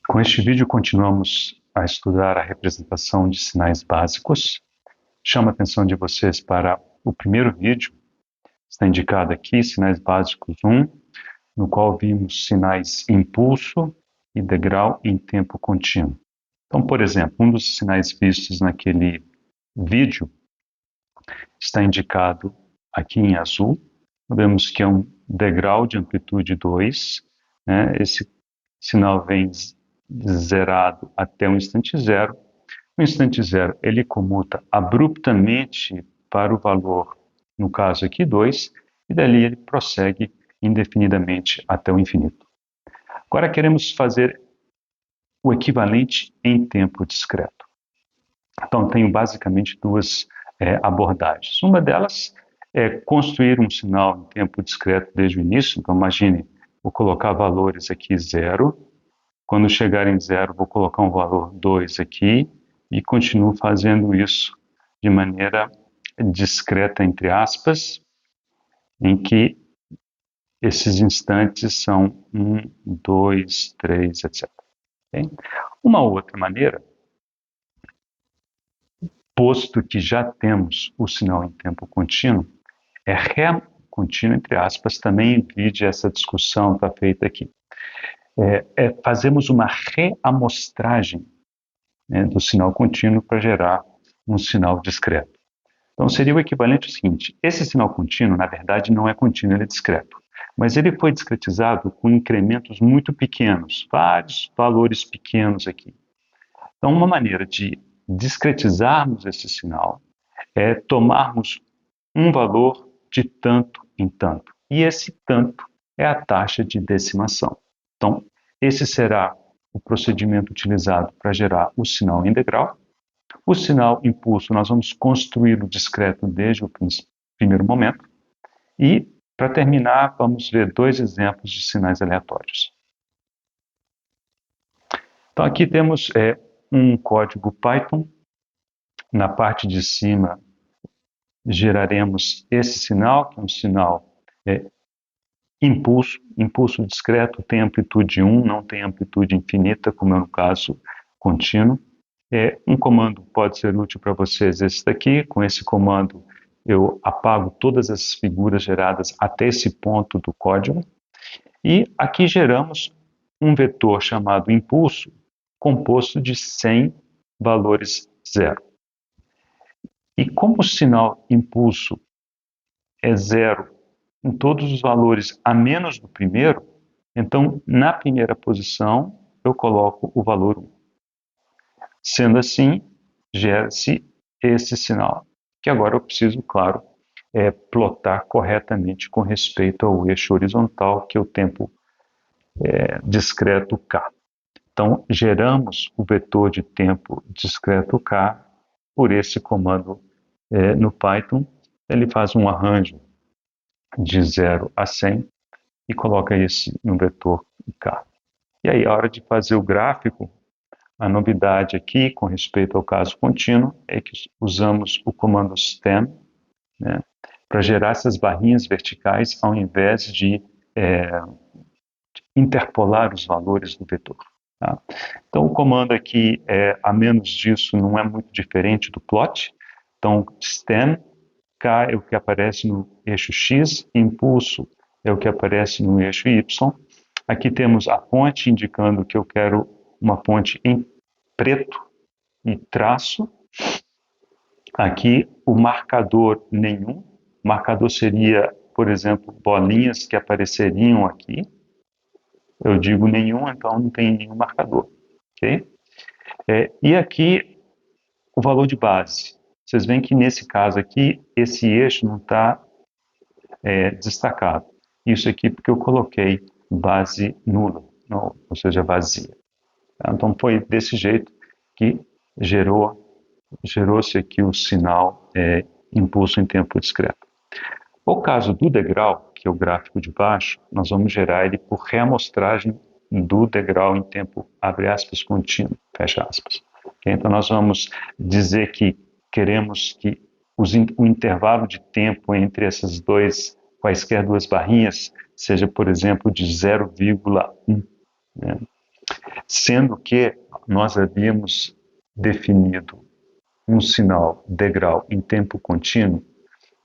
Com este vídeo continuamos a estudar a representação de sinais básicos. Chamo a atenção de vocês para o primeiro vídeo, está indicado aqui, sinais básicos 1, no qual vimos sinais impulso e degrau em tempo contínuo. Então, por exemplo, um dos sinais vistos naquele vídeo está indicado aqui em azul. Vemos que é um degrau de amplitude 2, né? Esse sinal vem zerado até o instante zero. No instante zero, ele comuta abruptamente para o valor, no caso aqui 2, e dali ele prossegue indefinidamente até o infinito. Agora queremos fazer o equivalente em tempo discreto. Então, tenho basicamente duas abordagens. Uma delas é construir um sinal em tempo discreto desde o início. Então, imagine, vou colocar valores aqui 0. Quando chegar em 0, vou colocar um valor 2 aqui e continuo fazendo isso de maneira discreta, entre aspas, em que esses instantes são 1, 2, 3, etc. Okay? Uma outra maneira, posto que já temos o sinal em tempo contínuo, é contínuo, entre aspas, também vide essa discussão está feita aqui. Fazemos uma reamostragem, né, do sinal contínuo para gerar um sinal discreto. Então, seria o equivalente ao seguinte: esse sinal contínuo, na verdade, não é contínuo, ele é discreto. Mas ele foi discretizado com incrementos muito pequenos, vários valores pequenos aqui. Então, uma maneira de discretizarmos esse sinal é tomarmos um valor de tanto em tanto. E esse tanto é a taxa de decimação. Então, esse será o procedimento utilizado para gerar o sinal em degrau. O sinal impulso, nós vamos construir o discreto desde o primeiro momento. E, para terminar, vamos ver dois exemplos de sinais aleatórios. Então, aqui temos um código Python. Na parte de cima, geraremos esse sinal, que é um sinal impulso discreto, tem amplitude 1, não tem amplitude infinita, como é no caso contínuo. Um comando pode ser útil para vocês, esse daqui. Com esse comando eu apago todas as figuras geradas até esse ponto do código. E aqui geramos um vetor chamado impulso, composto de 100 valores zero. E como o sinal impulso é zero em todos os valores a menos do primeiro, então na primeira posição eu coloco o valor 1. Sendo assim, gera-se esse sinal, que agora eu preciso, claro, plotar corretamente com respeito ao eixo horizontal, que é o tempo discreto k. Então, geramos o vetor de tempo discreto k por esse comando no Python. Ele faz um arranjo de 0 a 100 e coloca esse no vetor k. E aí, a hora de fazer o gráfico, a novidade aqui, com respeito ao caso contínuo, é que usamos o comando stem, né, para gerar essas barrinhas verticais, ao invés de interpolar os valores do vetor. Tá? Então, o comando aqui, a menos disso, não é muito diferente do plot. Então, stem, k é o que aparece no eixo x, impulso é o que aparece no eixo y. Aqui temos a fonte, indicando que eu quero uma fonte em preto e traço. Aqui o marcador nenhum. O marcador seria, por exemplo, bolinhas que apareceriam aqui. Eu digo nenhum, então não tem nenhum marcador. Okay? E aqui o valor de base. Vocês veem que nesse caso aqui, esse eixo não está destacado. Isso aqui porque eu coloquei base nula, ou seja, vazia. Então foi desse jeito que gerou-se aqui o sinal impulso em tempo discreto. O caso do degrau, que é o gráfico de baixo, nós vamos gerar ele por reamostragem do degrau em tempo, abre aspas, contínuo, fecha aspas. Okay? Então nós vamos dizer que queremos que o intervalo de tempo entre essas quaisquer duas barrinhas seja, por exemplo, de 0,1. Né? sendo que nós havíamos definido um sinal degrau em tempo contínuo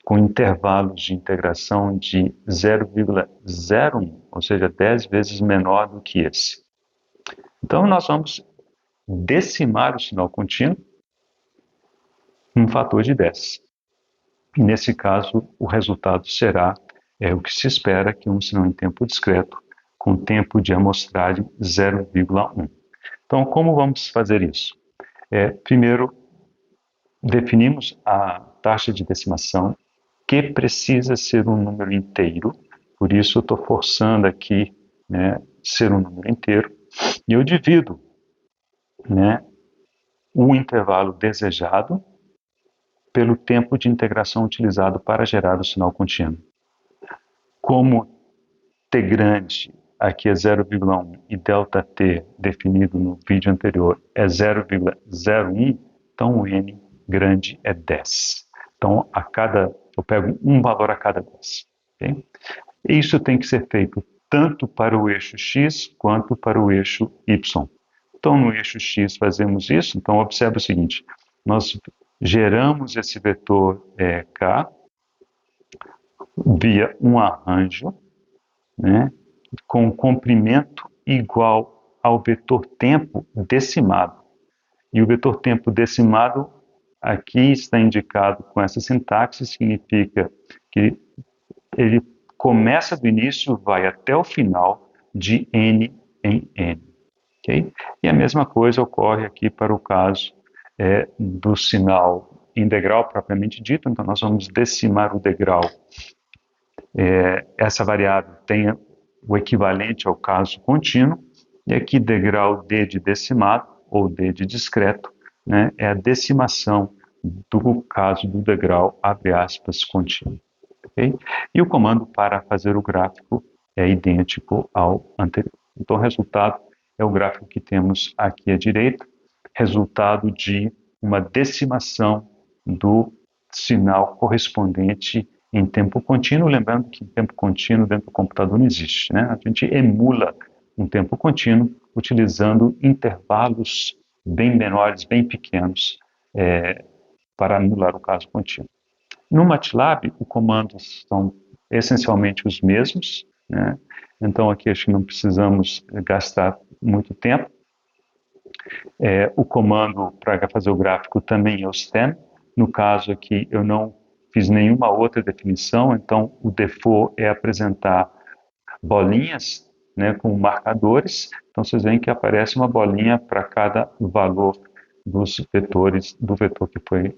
com intervalos de integração de 0,01, ou seja, 10 vezes menor do que esse. Então, nós vamos decimar o sinal contínuo um fator de 10. E nesse caso, o resultado será o que se espera, que um sinal em tempo discreto com tempo de amostragem 0,1. Então, como vamos fazer isso? Primeiro, definimos a taxa de decimação, que precisa ser um número inteiro, por isso eu estou forçando aqui, né, ser um número inteiro, e eu divido, né, o intervalo desejado pelo tempo de integração utilizado para gerar o sinal contínuo. Como t grande aqui é 0,1 e ΔT definido no vídeo anterior é 0,01, então o n grande é 10. Então, eu pego um valor a cada 10. Okay? Isso tem que ser feito tanto para o eixo x quanto para o eixo y. Então, no eixo x fazemos isso. Então, observe o seguinte, nós geramos esse vetor k via um arranjo, né, com comprimento igual ao vetor tempo decimado. E o vetor tempo decimado aqui está indicado com essa sintaxe, significa que ele começa do início, vai até o final de n em n. Okay? E a mesma coisa ocorre aqui para o caso do sinal em degrau propriamente dito, então nós vamos decimar o degrau. Essa variável tem o equivalente ao caso contínuo, e aqui degrau d de decimado, ou d de discreto, né, é a decimação do caso do degrau, abre aspas, contínuo. Okay? E o comando para fazer o gráfico é idêntico ao anterior. Então, o resultado é o gráfico que temos aqui à direita, resultado de uma decimação do sinal correspondente em tempo contínuo, lembrando que tempo contínuo dentro do computador não existe, né? A gente emula um tempo contínuo utilizando intervalos bem menores, bem pequenos, para anular o caso contínuo. No MATLAB, os comandos são essencialmente os mesmos, né? Então aqui acho que não precisamos gastar muito tempo. O comando para fazer o gráfico também é o stem. No caso aqui eu não fiz nenhuma outra definição, então o default é apresentar bolinhas, né, com marcadores. Então vocês veem que aparece uma bolinha para cada valor dos vetores, do vetor que foi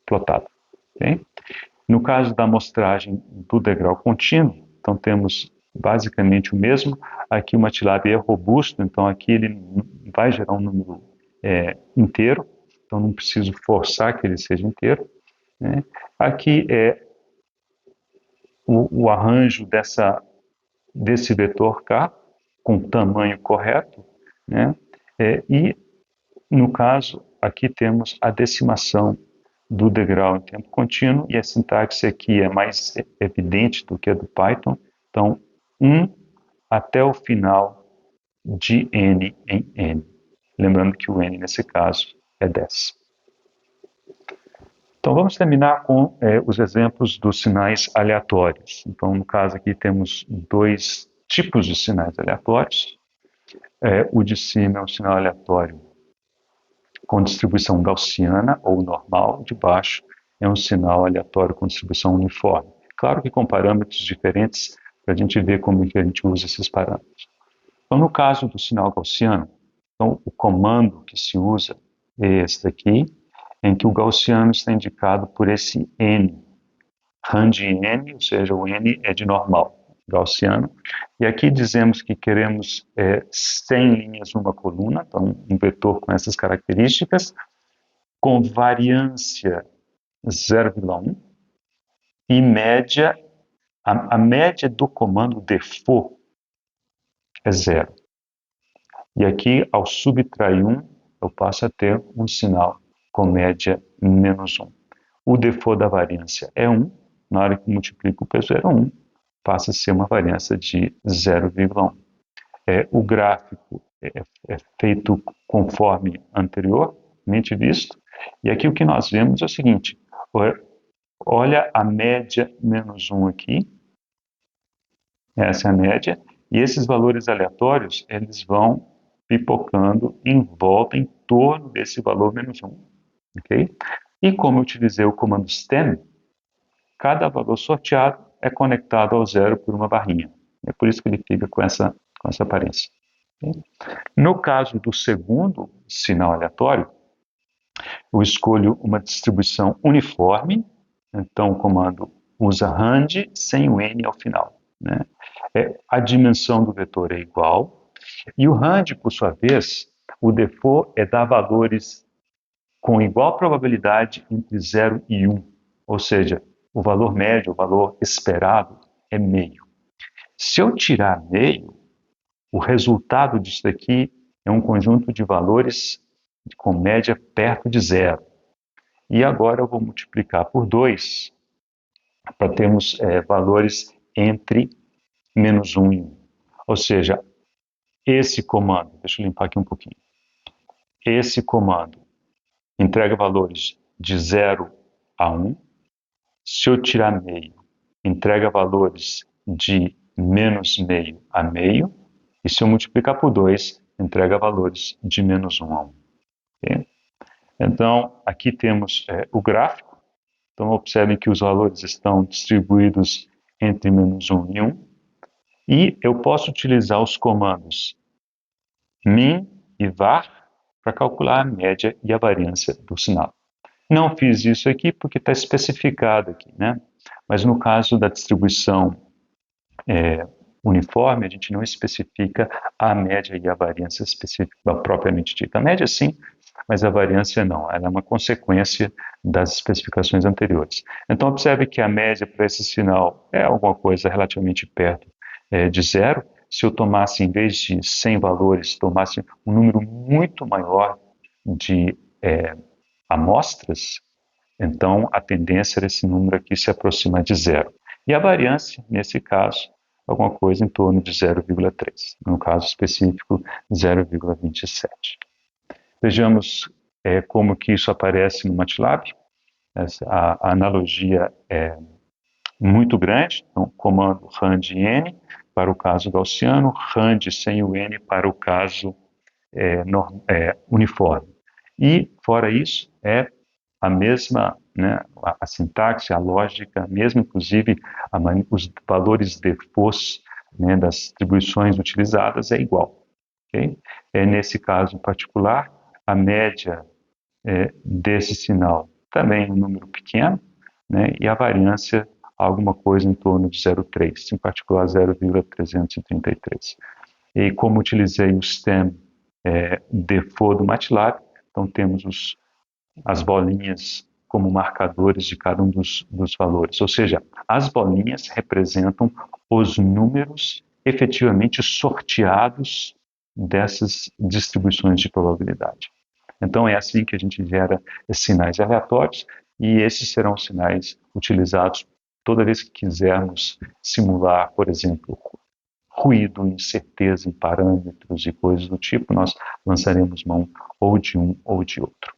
plotado. Okay? No caso da amostragem do degrau contínuo, então temos basicamente o mesmo. Aqui o MATLAB é robusto, então aqui ele vai gerar um número inteiro, então não preciso forçar que ele seja inteiro, né? Aqui é o arranjo desse vetor K com tamanho correto, né? E no caso aqui temos a decimação do degrau em tempo contínuo, e a sintaxe aqui é mais evidente do que a do Python, então 1 até o final de n em n. Lembrando que o n nesse caso é 10. Então vamos terminar com os exemplos dos sinais aleatórios. Então no caso aqui temos dois tipos de sinais aleatórios. O de cima é um sinal aleatório com distribuição gaussiana ou normal, de baixo é um sinal aleatório com distribuição uniforme. Claro que com parâmetros diferentes, para a gente ver como que a gente usa esses parâmetros. Então, no caso do sinal gaussiano, então, o comando que se usa é este aqui, em que o gaussiano está indicado por esse n, rand n, ou seja, o n é de normal gaussiano, e aqui dizemos que queremos 100 linhas numa coluna, então um vetor com essas características, com variância 0,1 e média, a média do comando default é 0. E aqui, ao subtrair 1, eu passo a ter um sinal com média menos 1. O default da variância é 1, na hora que multiplico o peso era 1, passa a ser uma variância de 0,1. O gráfico é feito conforme anteriormente visto. E aqui o que nós vemos é o seguinte, olha a média menos 1 aqui, essa é a média, e esses valores aleatórios, eles vão pipocando em volta, em torno desse valor menos 1, ok? E como eu utilizei o comando stem, cada valor sorteado é conectado ao zero por uma barrinha. É por isso que ele fica com essa aparência. Okay? No caso do segundo sinal aleatório, eu escolho uma distribuição uniforme, então o comando usa rand sem o n ao final, né? A dimensão do vetor é igual, e o rand, por sua vez, o default é dar valores com igual probabilidade entre 0 e 1, ou seja, o valor médio, o valor esperado é meio. Se eu tirar meio, o resultado disso daqui é um conjunto de valores com média perto de 0. E agora eu vou multiplicar por 2 para termos valores entre menos 1 e 1. Ou seja, esse comando, deixa eu limpar aqui um pouquinho, esse comando entrega valores de 0 a 1. Se eu tirar meio, entrega valores de menos meio a meio. E se eu multiplicar por 2, entrega valores de menos 1 a 1. Okay? Então, aqui temos o gráfico. Então, observem que os valores estão distribuídos entre menos 1 e 1. E eu posso utilizar os comandos min e var para calcular a média e a variância do sinal. Não fiz isso aqui porque está especificado aqui, né? Mas no caso da distribuição uniforme, a gente não especifica a média e a variância específica propriamente dita. A média sim, mas a variância não. Ela é uma consequência das especificações anteriores. Então observe que a média para esse sinal é alguma coisa relativamente perto de 0. Se eu tomasse, em vez de 100 valores, tomasse um número muito maior de amostras, então a tendência era esse número aqui se aproximar de 0. E a variância, nesse caso, alguma coisa em torno de 0,3, no caso específico 0,27. Vejamos como que isso aparece no MATLAB. A analogia é muito grande, então comando rand n para o caso gaussiano, rand sem o n para o caso uniforme. E, fora isso, é a mesma, né, a sintaxe, a lógica, mesmo inclusive os valores defaults, né, das distribuições utilizadas é igual. Okay? Nesse caso em particular, a média desse sinal também é um número pequeno, né, e a variância alguma coisa em torno de 0,3, em particular 0,333. E como utilizei o stem default do MATLAB, então temos as bolinhas como marcadores de cada um dos valores. Ou seja, as bolinhas representam os números efetivamente sorteados dessas distribuições de probabilidade. Então é assim que a gente gera esses sinais aleatórios, e esses serão sinais utilizados toda vez que quisermos simular, por exemplo, ruído, incerteza em parâmetros e coisas do tipo, nós lançaremos mão ou de um ou de outro.